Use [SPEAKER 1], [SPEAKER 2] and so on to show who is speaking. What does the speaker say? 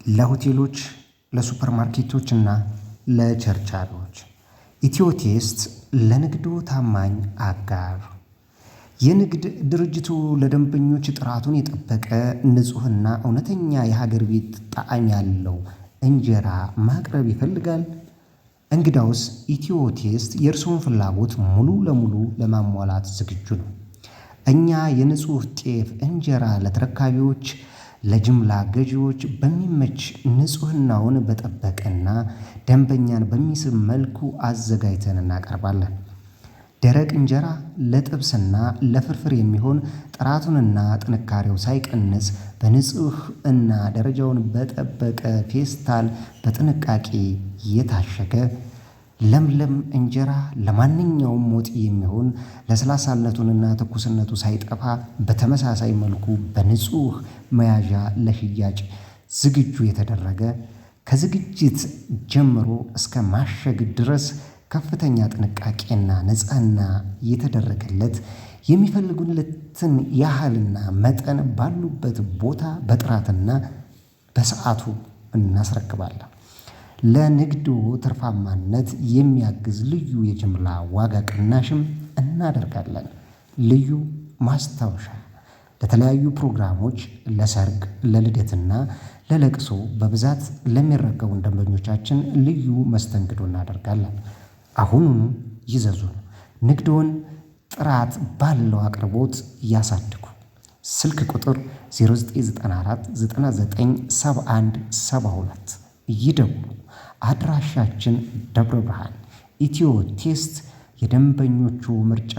[SPEAKER 1] ለሆቴሎች፣ ለሱፐርማርኬቶች እና ለቸርቻሪዎች። ኢትዮ ቴስት ለንግዶ ታማኝ አጋር። የንግድ ድርጅቱ ለደንበኞች ጥራቱን የጠበቀ ንጹህና እውነተኛ የሀገር ቤት ጣዕም ያለው እንጀራ ማቅረብ ይፈልጋል? እንግዳውስ ኢትዮ ቴስት የእርስዎን ፍላጎት ሙሉ ለሙሉ ለማሟላት ዝግጁ ነው። እኛ የንጹህ ጤፍ እንጀራ ለተረካቢዎች፣ ለጅምላ ገዢዎች በሚመች ንጽህናውን በጠበቀና ደንበኛን በሚስብ መልኩ አዘጋጅተን እናቀርባለን። ደረቅ እንጀራ ለጥብስና ለፍርፍር የሚሆን ጥራቱንና ጥንካሬው ሳይቀንስ በንጹህ እና ደረጃውን በጠበቀ ፌስታል በጥንቃቄ የታሸገ ለምለም እንጀራ ለማንኛውም ወጥ የሚሆን ለስላሳነቱንና ትኩስነቱ ሳይጠፋ በተመሳሳይ መልኩ በንጹህ መያዣ ለሽያጭ ዝግጁ የተደረገ ከዝግጅት ጀምሮ እስከ ማሸግ ድረስ ከፍተኛ ጥንቃቄና ንጽህና የተደረገለት የሚፈልጉለትን ያህልና መጠን ባሉበት ቦታ በጥራትና በሰዓቱ እናስረክባለን። ለንግዱ ትርፋማነት የሚያግዝ ልዩ የጅምላ ዋጋ ቅናሽም እናደርጋለን። ልዩ ማስታወሻ፣ ለተለያዩ ፕሮግራሞች፣ ለሰርግ፣ ለልደትና ለለቅሶ በብዛት ለሚረከቡን ደንበኞቻችን ልዩ መስተንግዶ እናደርጋለን። አሁኑኑ ይዘዙን። ንግድዎን ጥራት ባለው አቅርቦት ያሳድጉ። ስልክ ቁጥር 0994 99 71 72 ይደውሉ። አድራሻችን ደብረ ብርሃን። ኢትዮ ቴስት የደንበኞቹ ምርጫ